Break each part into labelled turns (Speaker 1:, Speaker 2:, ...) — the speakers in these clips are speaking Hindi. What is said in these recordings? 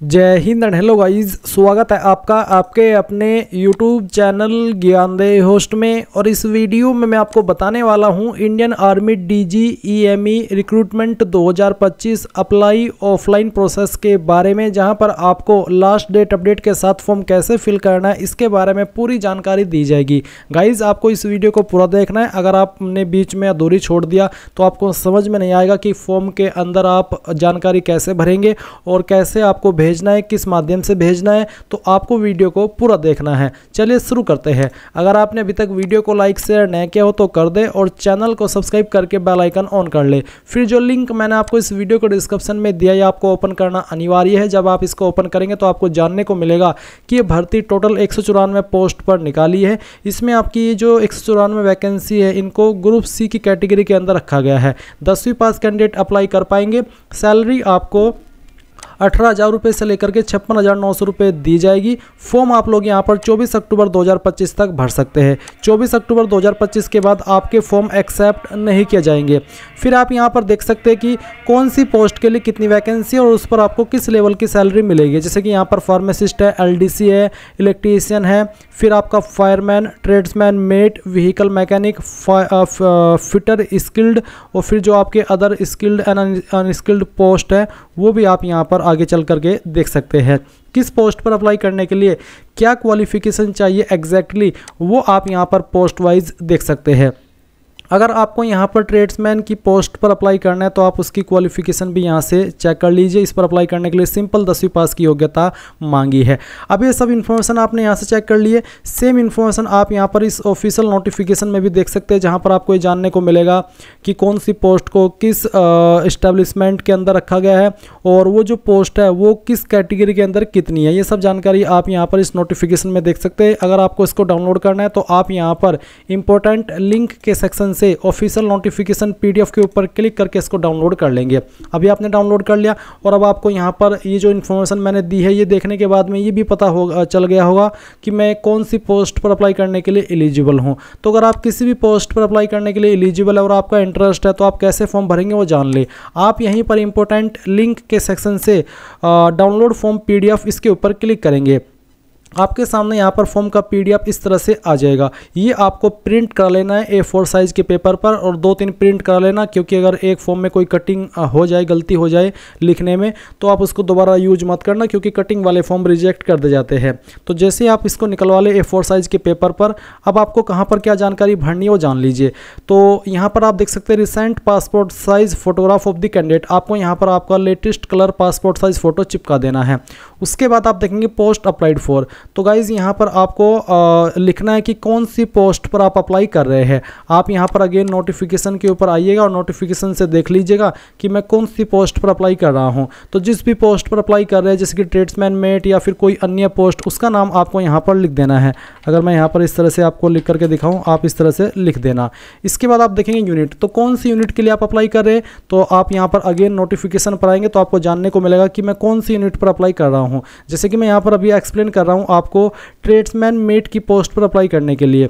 Speaker 1: जय हिंद एंड हेलो गाइस, स्वागत है आपका आपके अपने YouTube चैनल ज्ञानदेह होस्ट में। और इस वीडियो में मैं आपको बताने वाला हूं Indian army DG/EME recruitment 2025 apply offline process के बारे में, जहां पर आपको लास्ट डेट अपडेट के साथ फॉर्म कैसे फिल करना है इसके बारे में पूरी जानकारी दी जाएगी। गाइस आपको इस वीडियो को पूरा देखना है। अगर आपने बीच में अधूरी छोड़ दिया तो आपको समझ में नहीं आएगा कि फॉर्म के अंदर आप जानकारी कैसे भरेंगे और कैसे आपको भेजना है, किस माध्यम से भेजना है। तो आपको वीडियो को पूरा देखना है। चलिए शुरू करते हैं। अगर आपने अभी तक वीडियो को लाइक शेयर नहीं किया हो तो कर दे और चैनल को सब्सक्राइब करके बेल आइकन ऑन कर ले। फिर जो लिंक मैंने आपको इस वीडियो को डिस्क्रिप्शन में दिया है आपको ओपन करना अनिवार्य है। जब आप इसको ओपन करेंगे तो आपको जानने को मिलेगा कि ये भर्ती टोटल 194 पोस्ट पर निकाली है। इसमें आपकी ये जो 194 वैकेंसी है इनको ग्रुप सी की कैटेगरी के अंदर रखा गया है। 10वीं पास कैंडिडेट अप्लाई कर पाएंगे। सैलरी आपको 18,000 रुपये से लेकर के 56,900 रुपये दी जाएगी। फॉर्म आप लोग यहाँ पर 24 अक्टूबर 2025 तक भर सकते हैं। 24 अक्टूबर 2025 के बाद आपके फॉर्म एक्सेप्ट नहीं किए जाएंगे। फिर आप यहाँ पर देख सकते हैं कि कौन सी पोस्ट के लिए कितनी वैकेंसी है और उस पर आपको किस लेवल की सैलरी मिलेगी। जैसे कि यहाँ पर फार्मासिस्ट है, LDC है, इलेक्ट्रीशियन है, फिर आपका fireman, tradesman, mate, vehicle mechanic, fitter skilled, और फिर जो आपके other skilled and unskilled post है वो भी आप यहाँ पर आगे चल करके देख सकते हैं। किस पोस्ट पर अप्लाई करने के लिए क्या क्वालिफिकेशन चाहिए एग्जैक्टली वो आप यहाँ पर पोस्ट वाइज देख सकते हैं। अगर आपको यहाँ पर ट्रेड्समैन की पोस्ट पर अप्लाई करना है तो आप उसकी क्वालिफिकेशन भी यहाँ से चेक कर लीजिए। इस पर अप्लाई करने के लिए सिंपल 10वीं पास की योग्यता मांगी है। अब ये सब इन्फॉर्मेशन आपने यहाँ से चेक कर लिए। सेम इन्फॉर्मेशन आप यहाँ पर इस ऑफिशियल नोटिफिकेशन में भी देख सकते हैं, जहाँ पर आपको ये जानने को मिलेगा कि कौन सी पोस्ट को किस इस्टेब्लिशमेंट के अंदर रखा गया है और वो जो पोस्ट है वो किस कैटेगरी के अंदर कितनी है। ये सब जानकारी आप यहाँ पर इस नोटिफिकेशन में देख सकते हैं। अगर आपको इसको डाउनलोड करना है तो आप यहाँ पर इंपॉर्टेंट लिंक के सेक्शन से ऑफिशियल नोटिफिकेशन PDF के ऊपर क्लिक करके इसको डाउनलोड कर लेंगे। अभी आपने डाउनलोड कर लिया और अब आपको यहाँ पर ये जो इन्फॉर्मेशन मैंने दी है ये देखने के बाद में ये भी पता होगा चल गया होगा कि मैं कौन सी पोस्ट पर अप्लाई करने के लिए एलिजिबल हूँ। तो अगर आप किसी भी पोस्ट पर अप्लाई करने के लिए एलिजिबल है और आपका इंटरेस्ट है तो आप कैसे फॉर्म भरेंगे वो जान ले। आप यहीं पर इंपॉर्टेंट लिंक के सेक्शन से डाउनलोड फॉर्म PDF इसके ऊपर क्लिक करेंगे। आपके सामने यहाँ पर फॉर्म का PDF इस तरह से आ जाएगा। ये आपको प्रिंट करा लेना है A4 साइज़ के पेपर पर और 2-3 प्रिंट करा लेना, क्योंकि अगर एक फॉर्म में कोई कटिंग हो जाए, गलती हो जाए लिखने में तो आप उसको दोबारा यूज मत करना, क्योंकि कटिंग वाले फॉर्म रिजेक्ट कर दे जाते हैं। तो जैसे आप इसको निकलवा ले A4 साइज़ के पेपर पर, अब आपको कहाँ पर क्या जानकारी भरनी है वो जान लीजिए। तो यहाँ पर आप देख सकते हैं recent passport size photograph of the candidate. आपको यहाँ पर आपका latest colour passport size photo चिपका देना है। उसके बाद आप देखेंगे पोस्ट अप्लाइड फॉर। तो गाइज यहाँ पर आपको लिखना है कि कौन सी पोस्ट पर आप अप्लाई कर रहे हैं। आप यहाँ पर अगेन नोटिफिकेशन के ऊपर आइएगा और नोटिफिकेशन से देख लीजिएगा कि मैं कौन सी पोस्ट पर अप्लाई कर रहा हूँ। तो जिस भी पोस्ट पर अप्लाई कर रहे हैं, जैसे कि ट्रेड्समैन, मेट या फिर कोई अन्य पोस्ट, उसका नाम आपको यहाँ पर लिख देना है। अगर मैं यहाँ पर इस तरह से आपको लिख करके दिखाऊँ, आप इस तरह से लिख देना। इसके बाद आप देखेंगे यूनिट, तो कौन सी यूनिट के लिए आप अप्लाई कर रहे हैं। तो आप यहाँ पर अगेन नोटिफिकेशन पर आएंगे तो आपको जानने को मिलेगा कि मैं कौन सी यूनिट पर अप्लाई कर रहा हूँ। जैसे कि मैं यहाँ पर अभी एक्सप्लेन कर रहा हूँ आपको ट्रेड्समैन मेट की पोस्ट पर अप्लाई करने के लिए।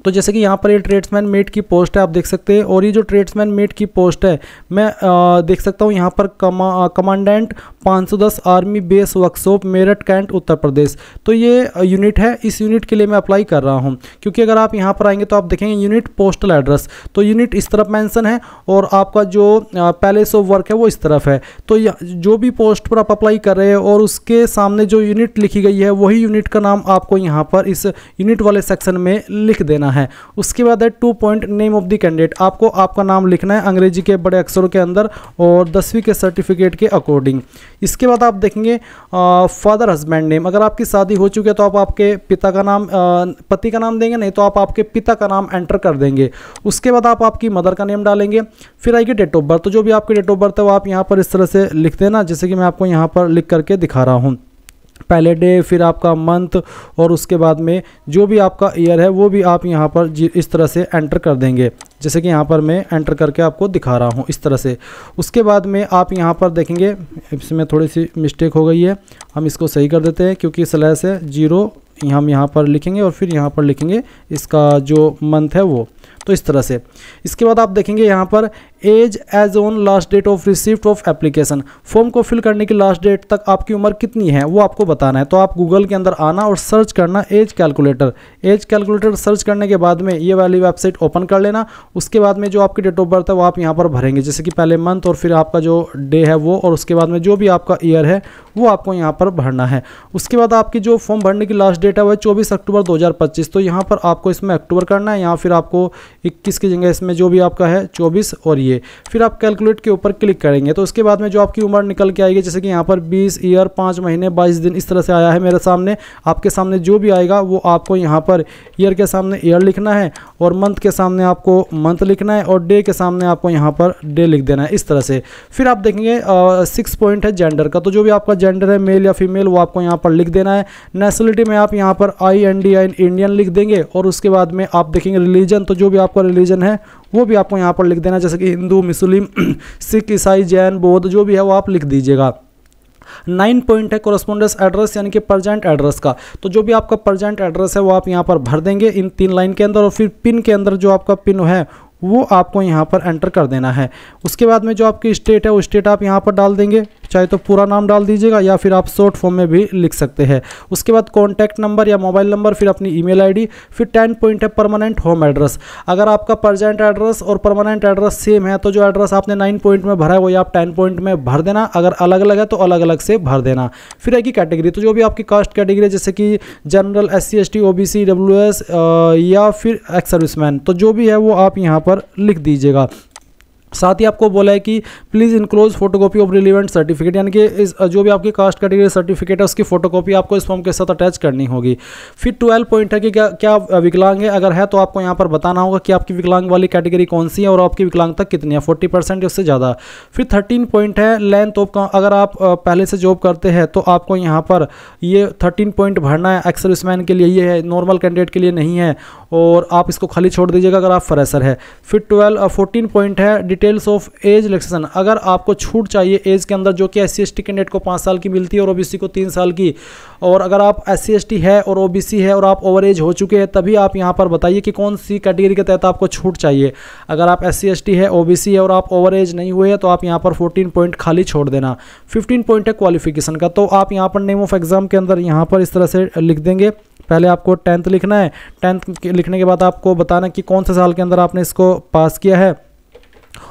Speaker 1: तो जैसे कि यहाँ पर ये ट्रेड्समैन मेट की पोस्ट है, आप देख सकते हैं। और ये जो ट्रेड्समैन मेट की पोस्ट है मैं देख सकता हूँ यहाँ पर commandant 510 army base workshop Meerut cantt Uttar Pradesh. तो ये यूनिट है, इस यूनिट के लिए मैं अप्लाई कर रहा हूँ। क्योंकि अगर आप यहाँ पर आएंगे तो आप देखेंगे यूनिट पोस्टल एड्रेस, तो यूनिट इस तरफ मेंशन है और आपका जो पैलेस ऑफ वर्क है वो इस तरफ है। तो जो भी पोस्ट पर आप अप्लाई कर रहे हैं और उसके सामने जो यूनिट लिखी गई है वही यूनिट का नाम आपको यहाँ पर इस यूनिट वाले सेक्शन में लिख देना है। उसके बाद है 2 point name of the candidate. आपको आपका नाम लिखना है अंग्रेजी के बड़े अक्षरों के अंदर और 10वीं के सर्टिफिकेट के अकॉर्डिंग। इसके बाद आप देखेंगे फादर हस्बैंड नेम। अगर आपकी शादी हो चुकी है तो आप आपके पिता का नाम पति का नाम देंगे, नहीं तो आप आपके पिता का नाम एंटर कर देंगे। उसके बाद आप आपकी मदर का नेम डालेंगे। फिर आएगी डेट ऑफ बर्थ। तो जो भी आपकी डेट ऑफ बर्थ है वो आप यहाँ पर इस तरह से लिख देना, जैसे कि मैं आपको यहाँ पर लिख करके दिखा रहा हूँ। पहले डे, फिर आपका मंथ और उसके बाद में जो भी आपका ईयर है वो भी आप यहाँ पर इस तरह से एंटर कर देंगे, जैसे कि यहाँ पर मैं एंटर करके आपको दिखा रहा हूँ इस तरह से। उसके बाद में आप यहाँ पर देखेंगे इसमें थोड़ी सी मिस्टेक हो गई है, हम इसको सही कर देते हैं क्योंकि स्लैश है 0 हम यहाँ पर लिखेंगे और फिर यहाँ पर लिखेंगे इसका जो मंथ है वो। तो इस तरह से। इसके बाद आप देखेंगे यहाँ पर age age on last date of receipt of application. Form को फिल करने की लास्ट डेट तक आपकी उम्र कितनी है वो आपको बताना है। तो आप गूगल के अंदर आना और सर्च करना age calculator. Age calculator search करने के बाद में ये वाली वेबसाइट ओपन कर लेना। उसके बाद में जो आपकी डेट ऑफ बर्थ है वो आप यहाँ पर भरेंगे, जैसे कि पहले मंथ और फिर आपका जो डे है वो, और उसके बाद में जो भी आपका ईयर है वो आपको यहाँ पर भरना है। उसके बाद आपकी जो फॉर्म भरने की लास्ट डेट है वो है 24 अक्टूबर 2025। तो यहाँ पर आपको इसमें अक्टूबर करना है, यहाँ फिर आपको 21 की जगह इसमें जो भी आपका है 24 और ये फिर आप कैलकुलेट के ऊपर क्लिक करेंगे। तो उसके बाद में जो आपकी उम्र निकल के आएगी, जैसे कि यहाँ पर 20 ईयर 5 महीने 22 दिन इस तरह से आया है मेरे सामने। आपके सामने जो भी आएगा वो आपको यहाँ पर ईयर के सामने ईयर लिखना है और मंथ के सामने आपको मंथ लिखना है और डे के सामने आपको यहाँ पर डे लिख देना है इस तरह से। फिर आप देखेंगे 6 पॉइंट है जेंडर का। तो जो भी आपका जेंडर है मेल या फीमेल वो आपको यहाँ पर लिख देना है। नेशनलिटी में आप यहाँ पर INDI इंडियन लिख देंगे और उसके बाद में आप देखेंगे रिलीजन, तो जो भी आपका रिलीजन है वो भी आपको यहाँ पर लिख देना है, जैसे कि हिंदू, मुस्लिम, सिख, ईसाई, जैन, बौद्ध जो भी है वो आप लिख दीजिएगा। 9 पॉइंट है कोरस्पोंडेंस एड्रेस यानी कि प्रेजेंट एड्रेस का। तो जो भी आपका प्रेजेंट एड्रेस है वो आप यहाँ पर भर देंगे इन 3 लाइन के अंदर और फिर पिन के अंदर जो आपका पिन है वो आपको यहाँ पर एंटर कर देना है। उसके बाद में जो आपकी स्टेट है वो स्टेट आप यहाँ पर डाल देंगे, चाहे तो पूरा नाम डाल दीजिएगा या फिर आप शॉर्ट फॉर्म में भी लिख सकते हैं। उसके बाद कॉन्टैक्ट नंबर या मोबाइल नंबर, फिर अपनी ईमेल आईडी, फिर 10 पॉइंट है परमानेंट होम एड्रेस। अगर आपका प्रेजेंट एड्रेस और परमानेंट एड्रेस सेम है तो जो एड्रेस आपने 9 पॉइंट में भरा है वही आप 10 पॉइंट में भर देना। अगर अलग अलग है तो अलग अलग से भर देना। फिर है कि कैटेगरी, तो जो भी आपकी कास्ट कैटेगरी है जैसे कि general, SC ST OBC WS या फिर एक्स सर्विसमैन, तो जो भी है वो आप यहाँ पर लिख दीजिएगा। साथ ही आपको बोला है कि please enclose photocopy of relevant certificate, यानी कि इस जो भी आपकी कास्ट कैटेगरी सर्टिफिकेट है उसकी फोटोकॉपी आपको इस फॉर्म के साथ अटैच करनी होगी। फिर 12 पॉइंट है कि क्या विकलांग है, अगर है तो आपको यहाँ पर बताना होगा कि आपकी विकलांग वाली कैटेगरी कौन सी है और आपकी विकलांगता कितनी है, 40% या उससे ज़्यादा। फिर 13 पॉइंट है लेंथ ऑफ, अगर आप पहले से जॉब करते हैं तो आपको यहाँ पर ये 13 पॉइंट भरना है। एक्स सर्विसमैन के लिए ये है, नॉर्मल कैंडिडेट के लिए नहीं है और आप इसको खाली छोड़ दीजिएगा अगर आप फ्रेशर है। फिर 14 पॉइंट है डिटेल्स ऑफ एज रिलैक्सेशन, अगर आपको छूट चाहिए एज के अंदर जो कि SC ST कैंडिडेट को 5 साल की मिलती है और OBC को 3 साल की, और अगर आप SC ST है और OBC है और आप ओवर एज हो चुके हैं तभी आप यहाँ पर बताइए कि कौन सी कैटेगरी के तहत आपको छूट चाहिए। अगर आप SC ST है, OBC है और आप ओवर एज नहीं हुए हैं तो आप यहाँ पर 14 पॉइंट खाली छोड़ देना। 15 पॉइंट है क्वालिफिकेशन का, तो आप यहाँ पर नेम ऑफ एग्जाम के अंदर यहाँ पर इस तरह से लिख देंगे। पहले आपको 10th लिखना है, 10th लिखने के बाद आपको बताना कि कौन से साल के अंदर आपने इसको पास किया है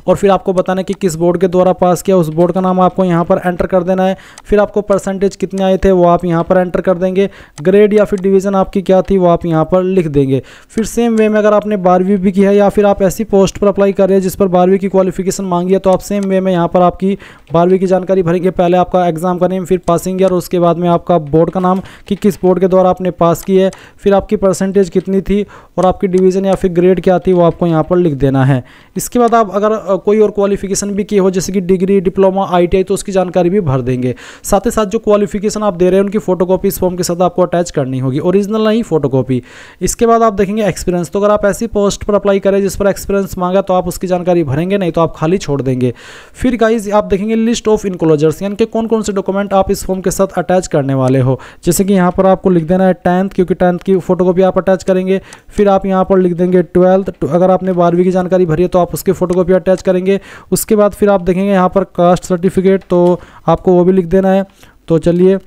Speaker 1: और फिर आपको बताना कि किस बोर्ड के द्वारा पास किया, उस बोर्ड का नाम आपको यहाँ पर एंटर कर देना है। फिर आपको परसेंटेज कितने आए थे वो आप यहाँ पर एंटर कर देंगे। ग्रेड या फिर डिवीज़न आपकी क्या थी वो आप यहाँ पर लिख देंगे। फिर सेम वे में अगर आपने 12वीं भी की है या फिर आप ऐसी पोस्ट पर अप्लाई कर रहे हैं जिस पर 12वीं की क्वालिफिकेशन मांगी है तो आप सेम वे में यहाँ पर आपकी 12वीं की जानकारी भरेंगे। पहले आपका एग्जाम का नेम, फिर पासिंग ईयर और उसके बाद में आपका बोर्ड का नाम कि किस बोर्ड के द्वारा आपने पास की है, फिर आपकी परसेंटेज कितनी थी और आपकी डिवीज़न या फिर ग्रेड क्या थी वो आपको यहाँ पर लिख देना है। इसके बाद आप अगर कोई और क्वालिफिकेशन भी किए हो जैसे कि डिग्री, डिप्लोमा, ITI तो उसकी जानकारी भी भर देंगे। साथ ही साथ जो क्वालिफिकेशन आप दे रहे हैं उनकी फोटोकॉपी इस फॉर्म के साथ आपको अटैच करनी होगी, ओरिजिनल नहीं फोटोकॉपी। इसके बाद आप देखेंगे एक्सपीरियंस, तो अगर आप ऐसी पोस्ट पर अप्लाई करें जिस पर एक्सपीरियंस मांगा तो आप उसकी जानकारी भरेंगे, नहीं तो आप खाली छोड़ देंगे। फिर गाइज आप देखेंगे लिस्ट ऑफ इनक्लोजर्स, यानी कि कौन कौन से डॉक्यूमेंट आप इस फॉर्म के साथ अटैच करने वाले हो। जैसे कि यहाँ पर आपको लिख देना है 10th, क्योंकि 10th की फोटोकॉपी आप अटैच करेंगे। फिर आप यहाँ पर लिख देंगे 12th, अगर आपने 12वीं की जानकारी भरी है तो आप उसकी फोटोकॉपी अटैच करेंगे। उसके बाद फिर आप देखेंगे यहाँ पर कास्ट सर्टिफिकेट, तो आपको वो भी लिख देना है। तो चलिए,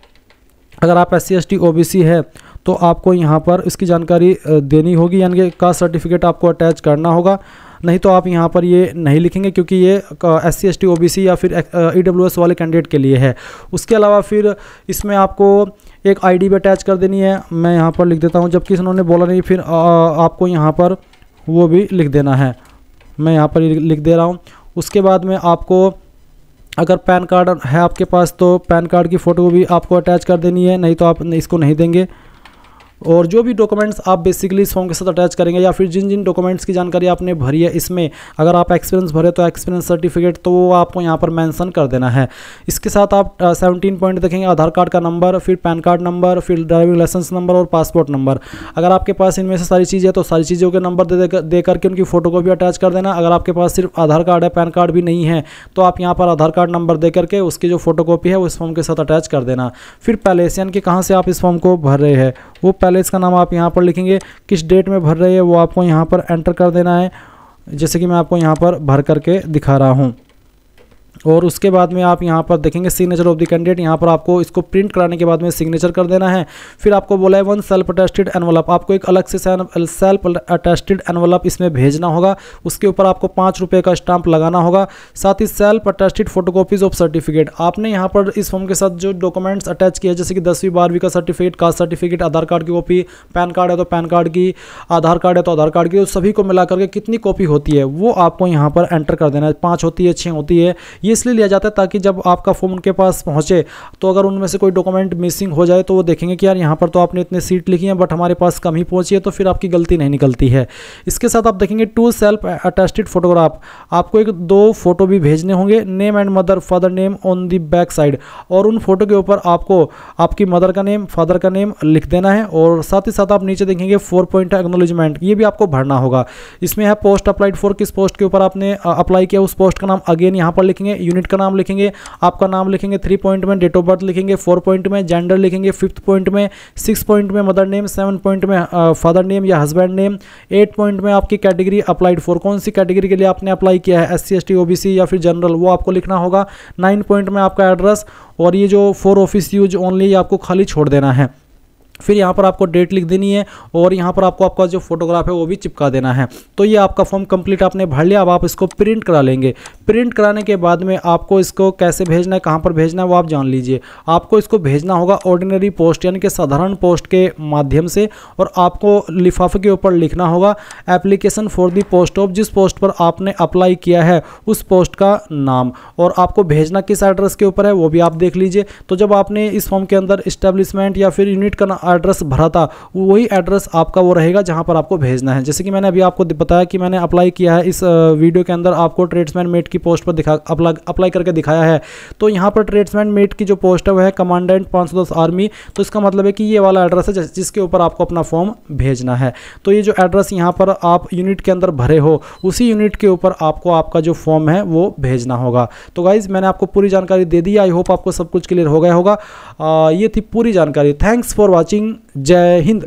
Speaker 1: अगर आप SC ST OBC है तो आपको यहाँ पर इसकी जानकारी देनी होगी, यानी कि कास्ट सर्टिफिकेट आपको अटैच करना होगा। नहीं तो आप यहाँ पर ये नहीं लिखेंगे क्योंकि ये SC ST OBC या फिर EWS वाले कैंडिडेट के लिए है। उसके अलावा फिर इसमें आपको एक ID भी अटैच कर देनी है, मैं यहाँ पर लिख देता हूँ, जबकि उन्होंने बोला नहीं। फिर आपको यहाँ पर वो भी लिख देना है, मैं यहाँ पर लिख दे रहा हूँ। उसके बाद में आपको अगर पैन कार्ड है आपके पास तो पैन कार्ड की फ़ोटो भी आपको अटैच कर देनी है, नहीं तो आप इसको नहीं देंगे। और जो भी डॉक्यूमेंट्स आप बेसिकली इस फॉर्म के साथ अटैच करेंगे या फिर जिन जिन डॉक्यूमेंट्स की जानकारी आपने भरी है इसमें, अगर आप एक्सपीरियंस भरे तो एक्सपीरियंस सर्टिफिकेट तो वो आपको यहाँ पर मेंशन कर देना है। इसके साथ आप 17 पॉइंट देखेंगे, आधार कार्ड का नंबर, फिर पैन कार्ड नंबर, फिर ड्राइविंग लाइसेंस नंबर और पासपोर्ट नंबर। अगर आपके पास इनमें से सारी चीज़ें तो सारी चीज़ों के नंबर दे करके उनकी फ़ोटो भी अटैच कर देना। अगर आपके पास सिर्फ आधार कार्ड है, पैन कार्ड भी नहीं है, तो आप यहाँ पर आधार कार्ड नंबर दे करके उसकी जो फोटोकॉपी है वो इस फॉर्म के साथ अटैच कर देना। फिर पैलेस, यानी कि कहाँ से आप इस फॉर्म को भर रहे हैं, वो पैलेस का नाम आप यहाँ पर लिखेंगे। किस डेट में भर रहे हैं वो आपको यहाँ पर एंटर कर देना है। जैसे कि मैं आपको यहाँ पर भर करके दिखा रहा हूँ। और उसके बाद में आप यहाँ पर देखेंगे सिग्नेचर ऑफ द कैंडिडेट, यहाँ पर आपको इसको प्रिंट कराने के बाद में सिग्नेचर कर देना है। फिर आपको बोला है 1 सेल्फ अटेस्टेड एनवलप, आपको एक अलग से सेल्फ अटेस्टेड एनवलप इसमें भेजना होगा। उसके ऊपर आपको 5 रुपये का स्टाम्प लगाना होगा। साथ ही self attested photocopies of certificate, आपने यहाँ पर इस फॉर्म के साथ जो डॉक्यूमेंट्स अटैच किए जैसे कि 10वीं 12वीं का सर्टिफिकेट, कास्ट सर्टिफिकेट, आधार कार्ड की कॉपी, पैन कार्ड है तो पैन कार्ड की, आधार कार्ड है तो आधार कार्ड की, उस सभी को मिला करके कितनी कॉपी होती है वो आपको यहाँ पर एंटर कर देना है। 5 होती है, 6 होती है, ये इसलिए लिया जाता है ताकि जब आपका फॉर्म उनके पास पहुंचे तो अगर उनमें से कोई डॉक्यूमेंट मिसिंग हो जाए तो वो देखेंगे कि यार यहाँ पर तो आपने इतने सीट लिखी हैं बट हमारे पास कम ही पहुंची है, तो फिर आपकी गलती नहीं निकलती है। इसके साथ आप देखेंगे 2 सेल्फ अटेस्टेड फोटोग्राफ, आपको एक 2 फोटो भी भेजने होंगे, name and mother father name on the back side, और उन फोटो के ऊपर आपको आपकी मदर का नेम फादर का नेम लिख देना है। और साथ ही साथ आप नीचे देखेंगे 4 पॉइंट एक्नॉलेजमेंट, ये भी आपको भरना होगा। इसमें है पोस्ट अप्लाइड फॉर, किस पोस्ट के ऊपर आपने अप्लाई किया उस पोस्ट का नाम अगेन यहाँ पर लिखेंगे, यूनिट का नाम लिखेंगे, आपका नाम लिखेंगे, 3 पॉइंट में डेट ऑफ बर्थ लिखेंगे, 4 पॉइंट में जेंडर लिखेंगे, 5th पॉइंट में, 6 पॉइंट में मदर नेम, 7 पॉइंट में फादर नेम या हस्बैंड नेम, 8 पॉइंट में आपकी कैटेगरी अप्लाइड फॉर, कौन सी कैटेगरी के लिए आपने अप्लाई किया है, SC ST OBC या फिर जनरल, वो आपको लिखना होगा। 9 पॉइंट में आपका एड्रेस, और ये जो फॉर ऑफिस यूज ओनली आपको खाली छोड़ देना है। फिर यहाँ पर आपको डेट लिख देनी है और यहाँ पर आपको आपका जो फोटोग्राफ है वो भी चिपका देना है। तो ये आपका फॉर्म कंप्लीट आपने भर लिया। अब आप इसको प्रिंट करा लेंगे। प्रिंट कराने के बाद में आपको इसको कैसे भेजना है, कहाँ पर भेजना है वो आप जान लीजिए। आपको इसको भेजना होगा ऑर्डिनरी पोस्ट यानी कि साधारण पोस्ट के माध्यम से, और आपको लिफाफे के ऊपर लिखना होगा application for the post of, जिस पोस्ट पर आपने अप्लाई किया है उस पोस्ट का नाम, और आपको भेजना किस एड्रेस के ऊपर है वो भी आप देख लीजिए। तो जब आपने इस फॉर्म के अंदर इस्टेब्लिशमेंट या फिर यूनिट का एड्रेस भरा था वही एड्रेस आपका वो रहेगा जहां पर आपको भेजना है। जैसे कि मैंने अभी आपको बताया कि मैंने अप्लाई किया है, इस वीडियो के अंदर आपको ट्रेड्समैन मेट की पोस्ट पर अप्लाई करके दिखाया है। तो यहाँ पर ट्रेड्समैन मेट की जो पोस्ट है वह है कमांडेंट 510 आर्मी। तो इसका मतलब है कि ये वाला एड्रेस है जिसके ऊपर आपको अपना फॉर्म भेजना है। तो ये जो एड्रेस यहाँ पर आप यूनिट के अंदर भरे हो उसी यूनिट के ऊपर आपको आपका जो फॉर्म है वो भेजना होगा। तो गाइज मैंने आपको पूरी जानकारी दे दी। आई होप आपको सब कुछ क्लियर हो गया होगा। ये थी पूरी जानकारी। Thanks for watching. जय हिंद।